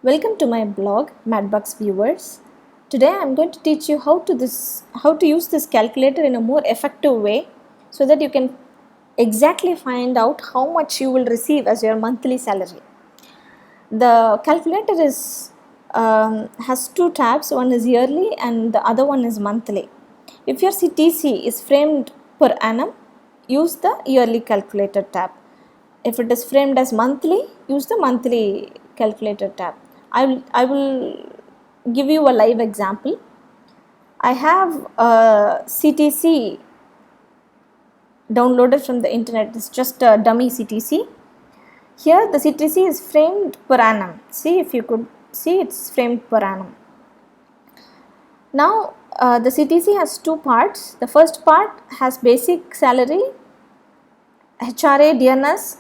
Welcome to my blog, Madbugs viewers. Today I am going to teach you how to use this calculator in a more effective way so that you can exactly find out how much you will receive as your monthly salary. The calculator has two tabs, one is yearly and the other one is monthly. If your CTC is framed per annum, use the yearly calculator tab. If it is framed as monthly, use the monthly calculator tab. I will give you a live example. I have a CTC downloaded from the internet. It's just a dummy CTC. Here the CTC is framed per annum. See, if you could see, it's framed per annum. Now the CTC has two parts. The first part has basic salary, HRA, DNS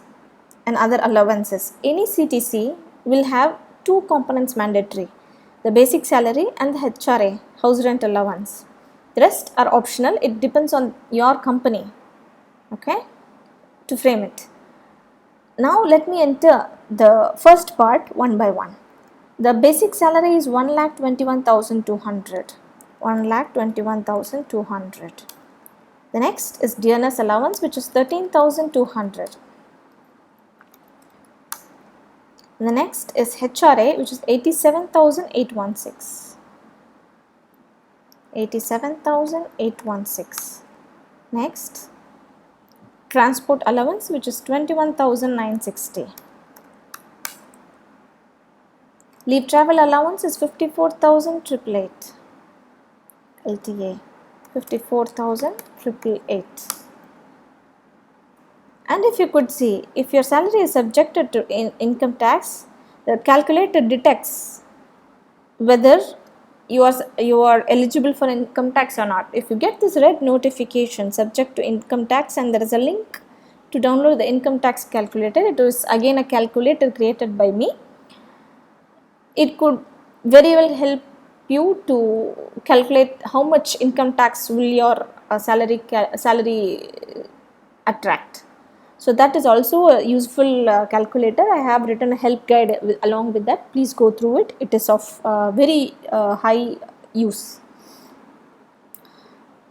and other allowances. Any CTC will have two components mandatory, the basic salary and the HRA, house rent allowance. The rest are optional. It depends on your company, okay, to frame it. Now let me enter the first part one by one. The basic salary is 1,21,200. 1,21,200. The next is DNS allowance, which is 13,200. The next is HRA, which is 87,816. 87,816. Next, transport allowance, which is 21,960. Leave travel allowance is 54,888. LTA 54,888. And if you could see, if your salary is subjected to income tax, the calculator detects whether you are eligible for income tax or not. If you get this red notification subject to income tax and there is a link to download the income tax calculator, it is again a calculator created by me. It could very well help you to calculate how much income tax will your salary attract. So that is also a useful calculator. I have written a help guide along with that. Please go through it. It is of very high use.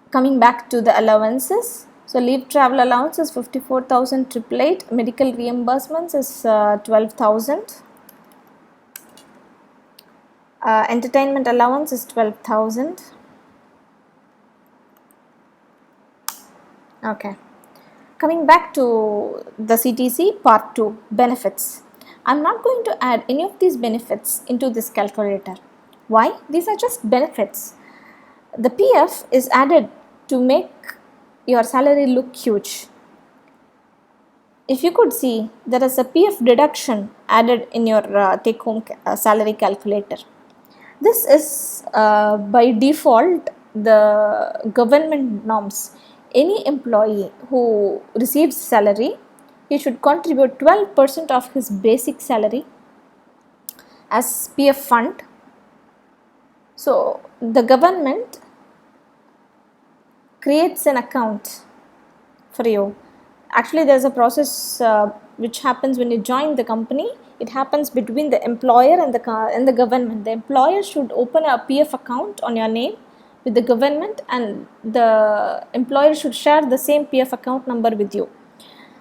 Coming back to the allowances. So leave travel allowance is 54,888. Medical reimbursements is 12,000. Entertainment allowance is 12,000. Okay. Coming back to the CTC part 2, benefits. I am not going to add any of these benefits into this calculator. Why? These are just benefits. The PF is added to make your salary look huge. If you could see, there is a PF deduction added in your take home salary calculator. This is by default the government norms. Any employee who receives salary, he should contribute 12% of his basic salary as PF fund. So the government creates an account for you. Actually, there is a process which happens when you join the company. It happens between the employer and the government. The employer should open a PF account on your name with the government, and the employer should share the same PF account number with you.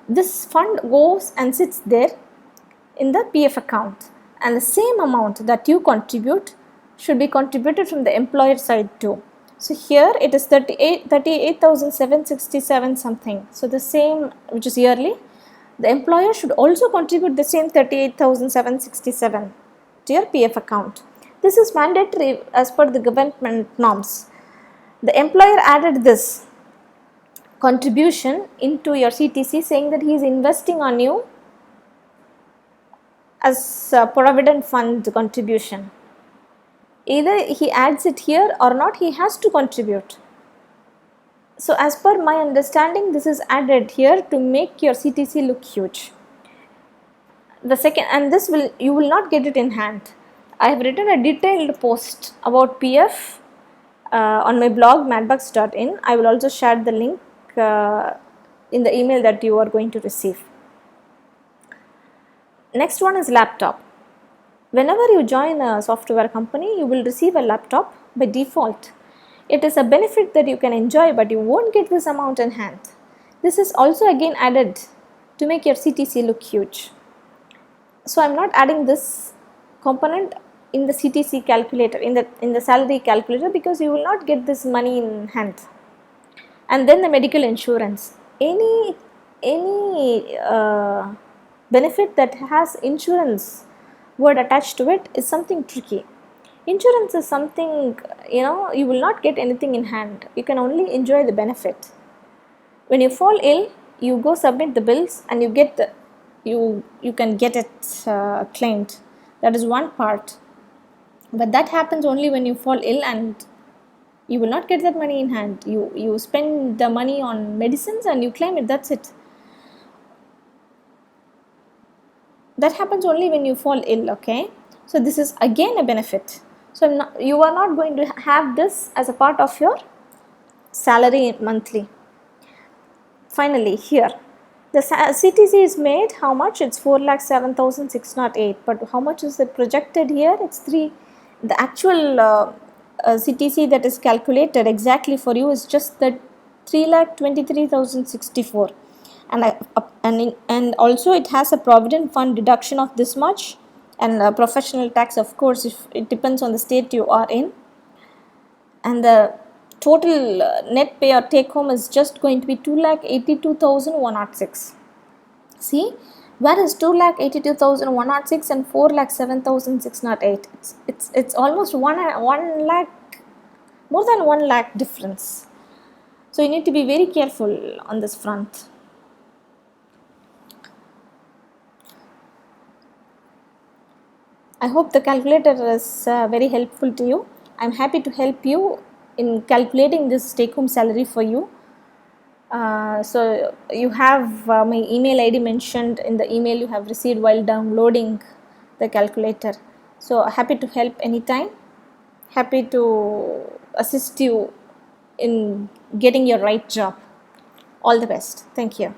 This fund goes and sits there in the PF account, and the same amount that you contribute should be contributed from the employer side too. So here it is 38,767 something. So the same, which is yearly, the employer should also contribute the same 38,767 to your PF account. This is mandatory as per the government norms. The employer added this contribution into your CTC, saying that he is investing on you as a provident fund contribution. Either he adds it here or not, he has to contribute. So as per my understanding, this is added here to make your CTC look huge. The second, and this you will not get it in hand. I have written a detailed post about PF on my blog madbugs.in. I will also share the link in the email that you are going to receive. Next one is laptop. Whenever you join a software company, you will receive a laptop by default. It is a benefit that you can enjoy, but you won't get this amount in hand. This is also again added to make your CTC look huge. So I'm not adding this component in the CTC calculator, in the salary calculator, because you will not get this money in hand. And then the medical insurance. Any benefit that has insurance word attached to it is something tricky. Insurance is something, you will not get anything in hand. You can only enjoy the benefit. When you fall ill, you go submit the bills and you get you can get it claimed. That is one part. But that happens only when you fall ill, and you will not get that money in hand. You spend the money on medicines and you claim it. That's it. That happens only when you fall ill. Okay, so this is again a benefit. So you are not going to have this as a part of your salary monthly. Finally, here the CTC is made how much? It's 4,07,608. But how much is it projected here? It's 3. The actual CTC that is calculated exactly for you is just the 3,23,064. And also it has a provident fund deduction of this much, and professional tax, of course, if it depends on the state you are in. And the total net pay or take home is just going to be 2,82,106. See, where is 2,82,106 and 4,07,608? It's almost 1 lakh, more than 1 lakh difference. So you need to be very careful on this front. I hope the calculator is very helpful to you. I'm happy to help you in calculating this take home salary for you. So you have my email ID mentioned in the email you have received while downloading the calculator. So happy to help anytime. Happy to assist you in getting your right job. All the best. Thank you.